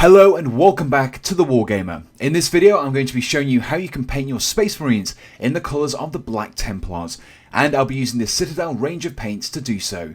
Hello and welcome back to The Wargamer. In this video I'm going to be showing you how you can paint your Space Marines in the colours of the Black Templars, and I'll be using the Citadel range of paints to do so.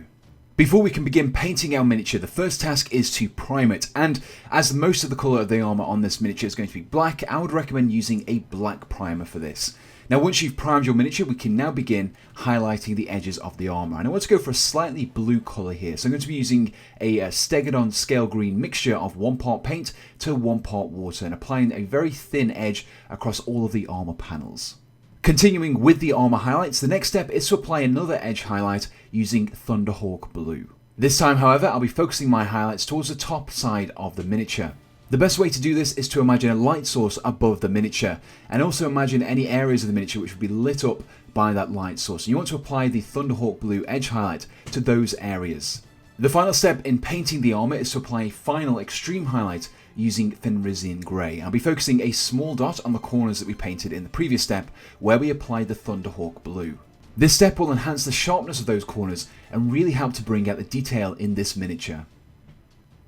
Before we can begin painting our miniature, the first task is to prime it, and as most of the colour of the armour on this miniature is going to be black, I would recommend using a black primer for this. Now once you've primed your miniature, we can now begin highlighting the edges of the armour, and I want to go for a slightly blue colour here. So I'm going to be using a Stegadon scale green mixture of 1 part paint to 1 part water and applying a very thin edge across all of the armour panels. Continuing with the armour highlights, the next step is to apply another edge highlight using Thunderhawk Blue. This time however, I'll be focusing my highlights towards the top side of the miniature. The best way to do this is to imagine a light source above the miniature, and also imagine any areas of the miniature which would be lit up by that light source. You want to apply the Thunderhawk Blue edge highlight to those areas. The final step in painting the armour is to apply a final extreme highlight using Fenrisian Grey. I'll be focusing a small dot on the corners that we painted in the previous step where we applied the Thunderhawk Blue. This step will enhance the sharpness of those corners and really help to bring out the detail in this miniature.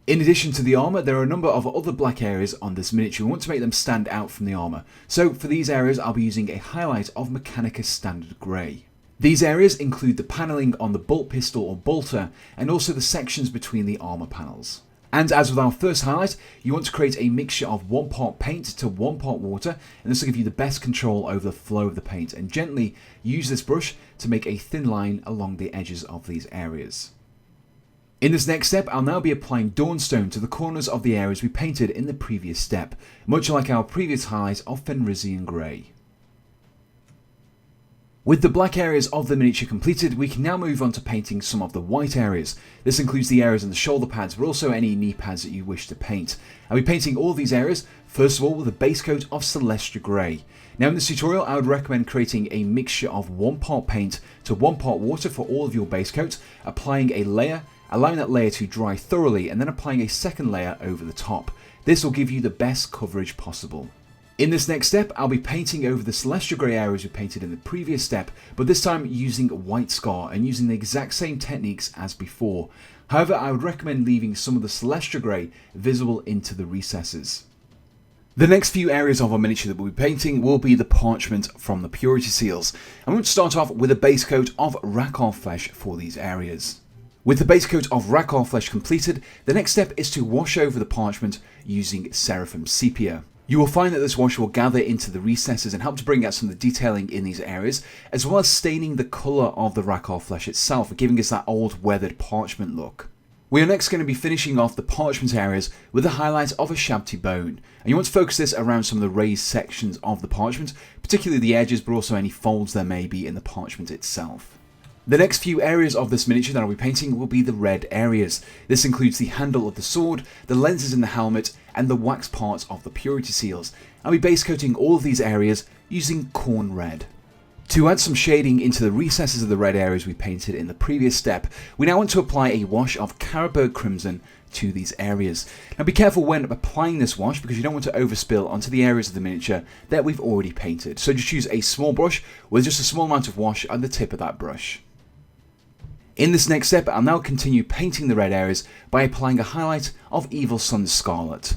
In addition to the armour, there are a number of other black areas on this miniature. We want to make them stand out from the armour. So for these areas I'll be using a highlight of Mechanicus Standard Grey. These areas include the panelling on the bolt pistol or bolter and also the sections between the armour panels. And as with our first highlight, you want to create a mixture of 1 part paint to 1 part water, and this will give you the best control over the flow of the paint, and gently use this brush to make a thin line along the edges of these areas. In this next step, I'll now be applying Dawnstone to the corners of the areas we painted in the previous step, much like our previous highlight of Fenrisian Grey. With the black areas of the miniature completed, we can now move on to painting some of the white areas. This includes the areas on the shoulder pads, but also any knee pads that you wish to paint. I'll be painting all these areas, first of all with a base coat of Celestra Grey. Now in this tutorial, I would recommend creating a mixture of 1 part paint to 1 part water for all of your base coat, applying a layer, allowing that layer to dry thoroughly, and then applying a second layer over the top. This will give you the best coverage possible. In this next step, I'll be painting over the Celestra Grey areas we painted in the previous step, but this time using White Scar and using the exact same techniques as before. However, I would recommend leaving some of the Celestra Grey visible into the recesses. The next few areas of our miniature that we'll be painting will be the parchment from the Purity Seals. I'm going to start off with a base coat of Rakarth Flesh for these areas. With the base coat of Rakarth Flesh completed, the next step is to wash over the parchment using Seraphim Sepia. You will find that this wash will gather into the recesses and help to bring out some of the detailing in these areas, as well as staining the colour of the Rakarth Flesh itself, giving us that old weathered parchment look. We are next going to be finishing off the parchment areas with the highlight of Ushabti Bone, and you want to focus this around some of the raised sections of the parchment, particularly the edges, but also any folds there may be in the parchment itself. The next few areas of this miniature that I'll be painting will be the red areas. This includes the handle of the sword, the lenses in the helmet, and the wax parts of the Purity Seals. I'll be base coating all of these areas using Khonre Red. To add some shading into the recesses of the red areas we painted in the previous step, we now want to apply a wash of Carroburg Crimson to these areas. Now be careful when applying this wash because you don't want to overspill onto the areas of the miniature that we've already painted. So just use a small brush with just a small amount of wash on the tip of that brush. In this next step, I'll now continue painting the red areas by applying a highlight of Evil Sunz Scarlet.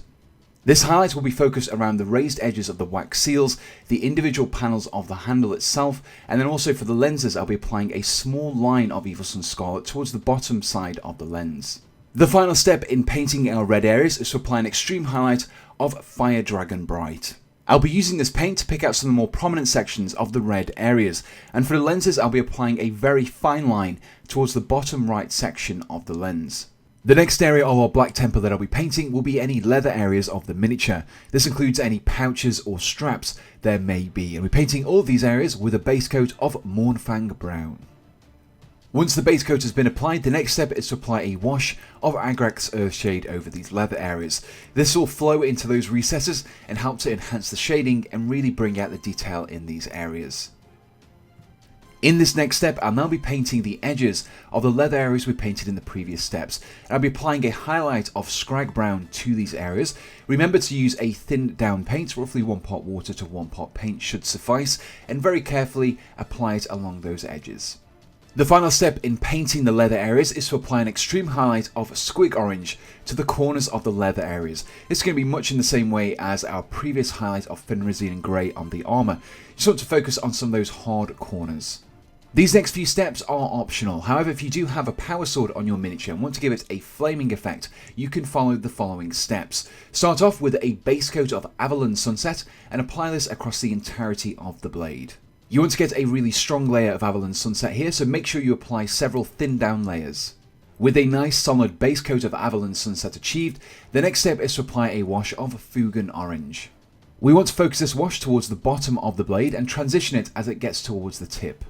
This highlight will be focused around the raised edges of the wax seals, the individual panels of the handle itself, and then also for the lenses I'll be applying a small line of Evil Sunz Scarlet towards the bottom side of the lens. The final step in painting our red areas is to apply an extreme highlight of Fire Dragon Bright. I'll be using this paint to pick out some of the more prominent sections of the red areas, and for the lenses I'll be applying a very fine line towards the bottom right section of the lens. The next area of our Black Templar that I'll be painting will be any leather areas of the miniature. This includes any pouches or straps there may be, and we're painting all of these areas with a base coat of Mournfang Brown. Once the base coat has been applied, the next step is to apply a wash of Agrax Earthshade over these leather areas. This will flow into those recesses and help to enhance the shading and really bring out the detail in these areas. In this next step, I'll now be painting the edges of the leather areas we painted in the previous steps. And I'll be applying a highlight of Scrag Brown to these areas. Remember to use a thinned down paint, roughly 1 part water to 1 part paint should suffice, and very carefully apply it along those edges. The final step in painting the leather areas is to apply an extreme highlight of Squig Orange to the corners of the leather areas. This is going to be much in the same way as our previous highlight of Fenrisian Grey on the armour. You just want to focus on some of those hard corners. These next few steps are optional, however if you do have a power sword on your miniature and want to give it a flaming effect, you can follow the following steps. Start off with a base coat of Averland Sunset and apply this across the entirety of the blade. You want to get a really strong layer of Averland Sunset here, so make sure you apply several thin down layers. With a nice solid base coat of Averland Sunset achieved, the next step is to apply a wash of Fuegen Orange. We want to focus this wash towards the bottom of the blade and transition it as it gets towards the tip.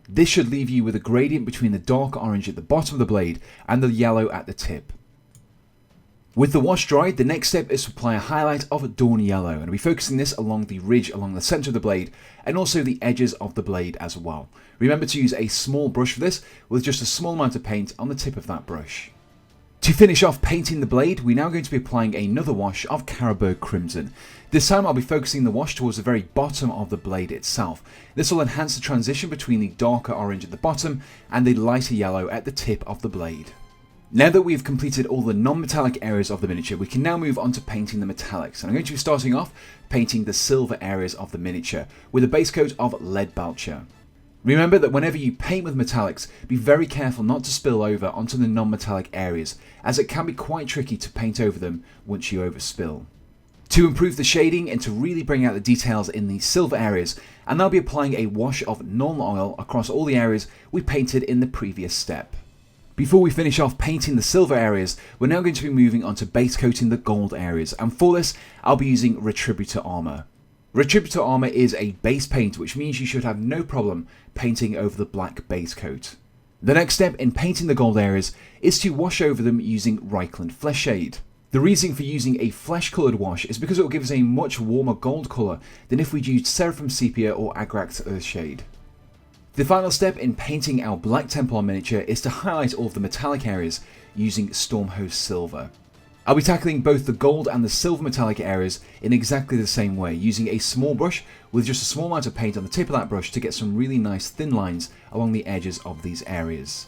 This should leave you with a gradient between the dark orange at the bottom of the blade and the yellow at the tip. With the wash dried, the next step is to apply a highlight of Dorn Yellow, and we'll be focusing this along the ridge along the centre of the blade and also the edges of the blade as well. Remember to use a small brush for this with just a small amount of paint on the tip of that brush. To finish off painting the blade, we're now going to be applying another wash of Carroburg Crimson. This time I'll be focusing the wash towards the very bottom of the blade itself. This will enhance the transition between the darker orange at the bottom and the lighter yellow at the tip of the blade. Now that we've completed all the non-metallic areas of the miniature, we can now move on to painting the metallics. And I'm going to be starting off painting the silver areas of the miniature with a base coat of Leadbelcher. Remember that whenever you paint with metallics, be very careful not to spill over onto the non-metallic areas, as it can be quite tricky to paint over them once you overspill. To improve the shading and to really bring out the details in the silver areas, and I'll be applying a wash of Nuln Oil across all the areas we painted in the previous step. Before we finish off painting the silver areas, we're now going to be moving on to base coating the gold areas, and for this I'll be using Retributor Armour. Retributor Armour is a base paint, which means you should have no problem painting over the black base coat. The next step in painting the gold areas is to wash over them using Reikland Fleshade. The reason for using a flesh coloured wash is because it will give us a much warmer gold colour than if we'd used Seraphim Sepia or Agrax Earthshade. The final step in painting our Black Templar miniature is to highlight all of the metallic areas using Stormhost Silver. I'll be tackling both the gold and the silver metallic areas in exactly the same way, using a small brush with just a small amount of paint on the tip of that brush to get some really nice thin lines along the edges of these areas.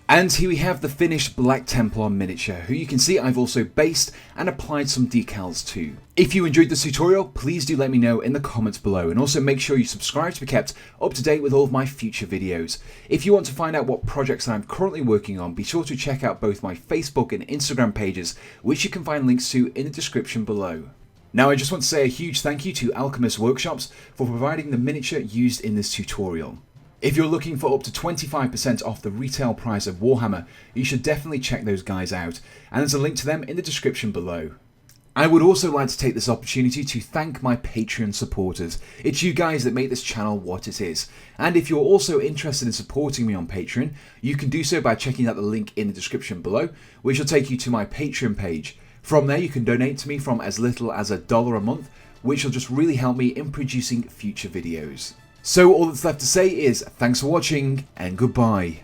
And here we have the finished Black Templar miniature, who you can see I've also based and applied some decals to. If you enjoyed this tutorial, please do let me know in the comments below, and also make sure you subscribe to be kept up to date with all of my future videos. If you want to find out what projects I'm currently working on, be sure to check out both my Facebook and Instagram pages, which you can find links to in the description below. Now I just want to say a huge thank you to Alchemists Workshops for providing the miniature used in this tutorial. If you're looking for up to 25% off the retail price of Warhammer, you should definitely check those guys out, and there's a link to them in the description below. I would also like to take this opportunity to thank my Patreon supporters. It's you guys that make this channel what it is. And if you're also interested in supporting me on Patreon, you can do so by checking out the link in the description below, which will take you to my Patreon page. From there you can donate to me from as little as $1 a month, which will just really help me in producing future videos. So all that's left to say is thanks for watching and goodbye.